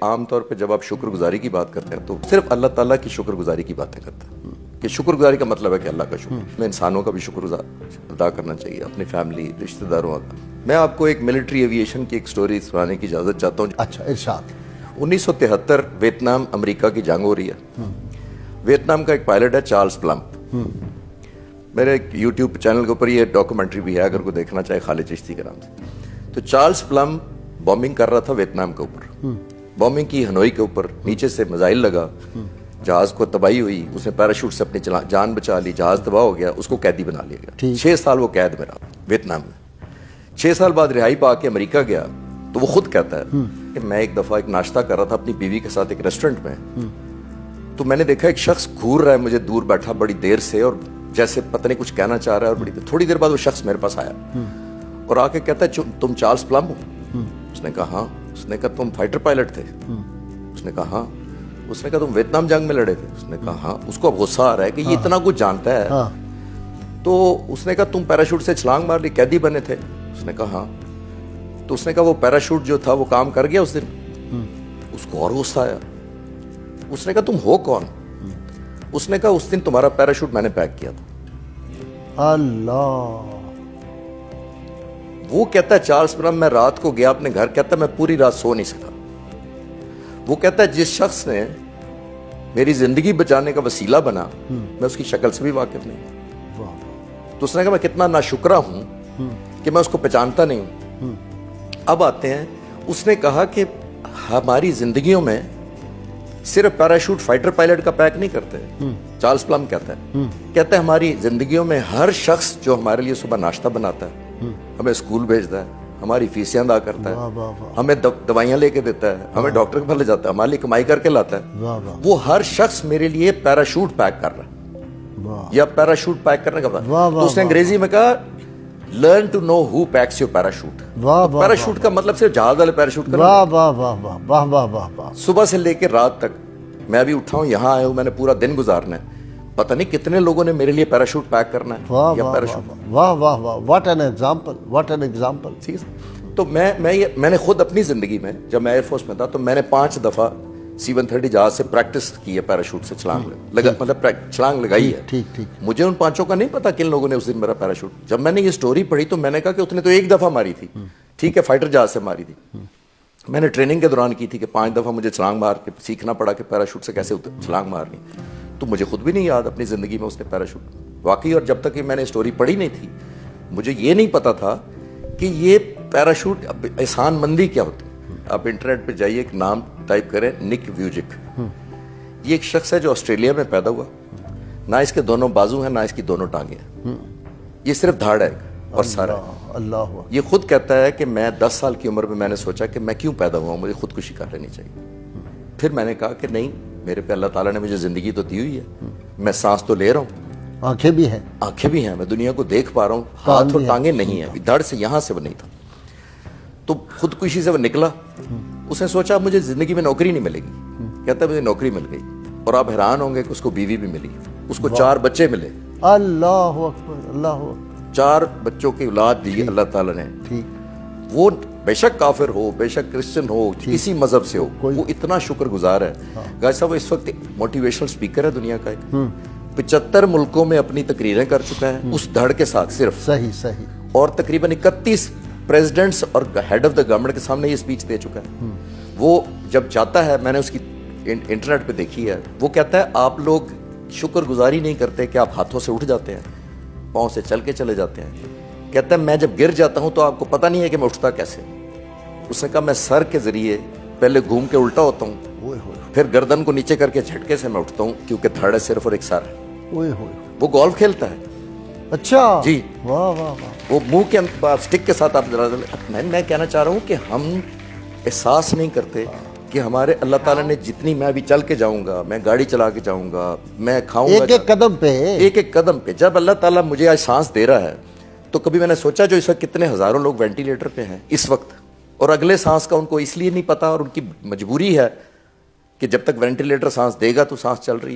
عام طور پہ جب آپ شکر گزاری کی بات کرتے ہیں تو صرف اللہ تعالیٰ کی شکر گزاری کی باتیں کرتے ہیں کہ شکر گزاری کا مطلب ہے کہ اللہ کا شکر میں انسانوں کا بھی شکر ادا کرنا چاہیے، اپنی فیملی رشتہ داروں کا۔ میں آپ کو ایک ملٹری ایویشن کی ایک سٹوری سنانے کی اجازت چاہتا ہوں۔ اچھا، ارشاد۔ 1973 ویتنام امریکہ کی جنگ ہو رہی ہے۔ ویتنام کا ایک پائلٹ ہے چارلز پلمپ، میرے ایک یوٹیوب چینل کے اوپر یہ ڈاکومنٹری بھی ہے اگر کوئی دیکھنا چاہے، خالد چشتی کے نام سے۔ تو چارلز پلمپ بامبنگ کر رہا تھا ویتنام کے اوپر، بامبنگ کی ہنوئی کے اوپر، نیچے سے میزائل لگا، جہاز کو تباہی ہوئی، اس نے پیراشوٹ سے اپنی جان بچا لی، جہاز تباہ ہو گیا، اس کو قیدی بنا لیا گیا۔ 6 سال وہ قید میں رہا ویتنام میں۔ 6 سال بعد رہائی پا کے امریکہ گیا تو وہ خود کہتا ہے کہ میں ایک دفعہ ایک ناشتہ کر رہا تھا اپنی بیوی کے ساتھ ایک ریسٹورنٹ میں، تو میں نے دیکھا ایک شخص گھور رہا ہے مجھے دور بیٹھا بڑی دیر سے، اور جیسے پتہ نہیں کچھ کہنا چاہ رہا ہے، اور تھوڑی دیر بعد وہ شخص میرے پاس آیا اور آ کے کہتا ہے تم چارلز پلمپ ہو؟ اس نے کہا ہاں۔ اس نے کہا تم فائٹر پائلٹ تھے؟ اس نے کہا ہاں۔ اس نے کہا تم ویتنام جنگ میں لڑے تھے؟ اس نے کہا ہاں۔ اس کو اب غصہ آ رہا ہے کہ یہ اتنا کچھ جانتا ہے، تو اس نے کہا تم پیراشوٹ سے چھلانگ مار لی، قیدی بنے تھے؟ اس نے کہا ہاں۔ تو اس نے کہا وہ پیراشوٹ جو تھا وہ کام کر گیا اس دن؟ اس کو اور غصہ آیا۔ اس نے کہا تم ہو کون؟ اس نے کہا اس دن تمہارا پیراشوٹ میں نے پیک کیا تھا۔ اللہ! وہ کہتا ہے چارلز پلمپ میں رات کو گیا اپنے گھر، کہتا ہے میں پوری رات سو نہیں سکا۔ وہ کہتا ہے جس شخص نے میری زندگی بچانے کا وسیلہ بنا میں اس کی شکل سے بھی واقف نہیں۔ تو اس نے کہا میں کتنا ناشکرہ ہوں کہ میں اس کو پہچانتا نہیں ہوں۔ اب آتے ہیں، اس نے کہا کہ ہماری زندگیوں میں صرف پیراشوٹ فائٹر پائلٹ کا پیک نہیں کرتے۔ چارلز پلمپ کہتا ہے ہماری زندگیوں میں ہر شخص جو ہمارے لیے صبح ناشتہ بناتا ہے، ہمیں اسکول بھیجتا ہے، ہماری فیسیں ادا کرتا ہے، ہمیں دوائیاں لے کے دیتا ہے، ہمیں ڈاکٹر کے پاس لے جاتا ہے، ہمارے لیے کمائی کر کے لاتا ہے، وہ ہر شخص میرے لیے پیراشوٹ پیک کر رہا ہے یا پیراشوٹ پیک کرنے کا تو اس نے انگریزی میں کہا learn to know who packs your parachute. Parachute کا مطلب صرف جہاز والے پیراشوٹ کا۔ صبح سے لے کے رات تک میں ابھی اٹھا ہوں، یہاں آیا ہوں، میں نے پورا دن گزارنا ہے، پتہ نہیں کتنے لوگوں نے میرے لیے پیراشوٹ پیک کرنا ہے یا پیراشوٹ۔ واہ واہ واہ، what an example, what an example. تو میں نے خود اپنی زندگی میں جب میں ایئر فورس میں تھا تو میں نے 5 دفعہ C-130 جہاز سے پریکٹس کی ہے، پیراشوٹ سے چھلانگ مطلب چھلانگ لگائی ہے۔ مجھے ان 5 کا نہیں پتا کن لوگوں نے اس دن میرا پیراشوٹ۔ جب میں نے یہ سٹوری پڑھی تو میں نے کہا کہ اس نے تو 1 دفعہ ماری تھی، ٹھیک ہے فائٹر جہاز سے ماری تھی، میں نے ٹریننگ کے دوران کی تھی کہ 5 دفعہ مجھے چھلانگ مار کے سیکھنا پڑا کہ پیراشوٹ سے کیسے چھلانگ مارنی، تو مجھے خود بھی نہیں یاد اپنی زندگی میں اس نے پیراشوٹ واقعی۔ اور جب تک کہ میں نے اسٹوری پڑھی نہیں تھی مجھے یہ نہیں پتا تھا کہ یہ پیراشوٹ احسان مندی کیا ہوتی ہے۔ آپ انٹرنیٹ پہ جائیے، ایک نام ٹائپ کریں، نک ویوجک۔ یہ ایک شخص ہے جو آسٹریلیا میں پیدا ہوا، نہ اس کے دونوں بازو ہیں نہ اس کی دونوں ٹانگیں ہیں، یہ صرف دھاڑ ہے اور سر ہے۔ اللہ! یہ خود کہتا ہے کہ میں 10 سال کی عمر میں نے سوچا کہ میں کیوں پیدا ہوا ہوں، مجھے خودکشی کر لینی چاہیے۔ پھر میں نے کہا کہ نہیں، میرے پہ اللہ تعالیٰ نے مجھے زندگی تو دی ہوئی ہے، میں سانس تو لے رہا ہوں، آنکھیں بھی ہیں، آنکھیں بھی ہیں، میں دنیا کو دیکھ پا رہا ہوں، ہاتھ اور ٹانگیں نہیں ہیں، دھڑ سے یہاں سے وہ نہیں تھا۔ تو خودکشی سے وہ نکلا، اس نے سوچا مجھے زندگی میں نوکری نہیں ملے گی، کہتا ہے مجھے نوکری مل گئی، اور آپ حیران ہوں گے کہ اس کو بیوی بھی ملی، اس کو 4 بچے ملے۔ اللہ اکبر، اللہ اکبر! 4 بچوں کی اولاد دی اللہ تعالیٰ نے۔ وہ بے شک کافر ہو، بے شک کرسچن ہو، کسی مذہب سے ہو، وہ اتنا شکر گزار ہے۔ غازی صاحب اس وقت موٹیویشنل سپیکر ہے دنیا کا، 75 ملکوں میں اپنی تقریریں کر چکا ہے اس دھڑ کے ساتھ صرف، صحیح، اور تقریباً 31 پریزیڈنٹس اور ہیڈ آف دا گورنمنٹ کے سامنے یہ اسپیچ دے چکا ہے۔ وہ جب جاتا ہے، میں نے اس کی انٹرنیٹ پہ دیکھی ہے، وہ کہتا ہے آپ لوگ شکر گزاری نہیں کرتے کہ آپ ہاتھوں سے اٹھ جاتے ہیں، پاؤں سے چل کے چلے جاتے ہیں۔ کہتا ہے میں جب گر جاتا ہوں تو آپ کو پتہ نہیں ہے کہ میں اٹھتا کیسے۔ اس نے کہا میں سر کے ذریعے پہلے گھوم کے الٹا ہوتا ہوں، پھر گردن کو نیچے کر کے جھٹکے سے میں اٹھتا ہوں، کیونکہ دھڑ ہے صرف اور ایک سر ہے۔ وہ گولف کھیلتا ہے۔ اچھا جی، واہ واہ واہ! وہ منہ کے اسٹک کے ساتھ آپ میں کہنا چاہ رہا ہوں کہ ہم احساس نہیں کرتے کہ ہمارے اللہ تعالیٰ نے جتنی، میں ابھی چل کے جاؤں گا، میں گاڑی چلا کے جاؤں گا، میں کھاؤں گا، ایک ایک قدم پہ جب اللہ تعالیٰ مجھے آج سانس دے رہا ہے، تو کبھی میں نے سوچا جو اس وقت کتنے ہزاروں لوگ وینٹیلیٹر پہ ہیں اس وقت، اور اگلے سانس کا ان کو اس لیے نہیں پتا، اور ان کی مجبوری ہے کہ جب تک وینٹیلیٹر سانس دے گا تو سانس چل رہی ہے۔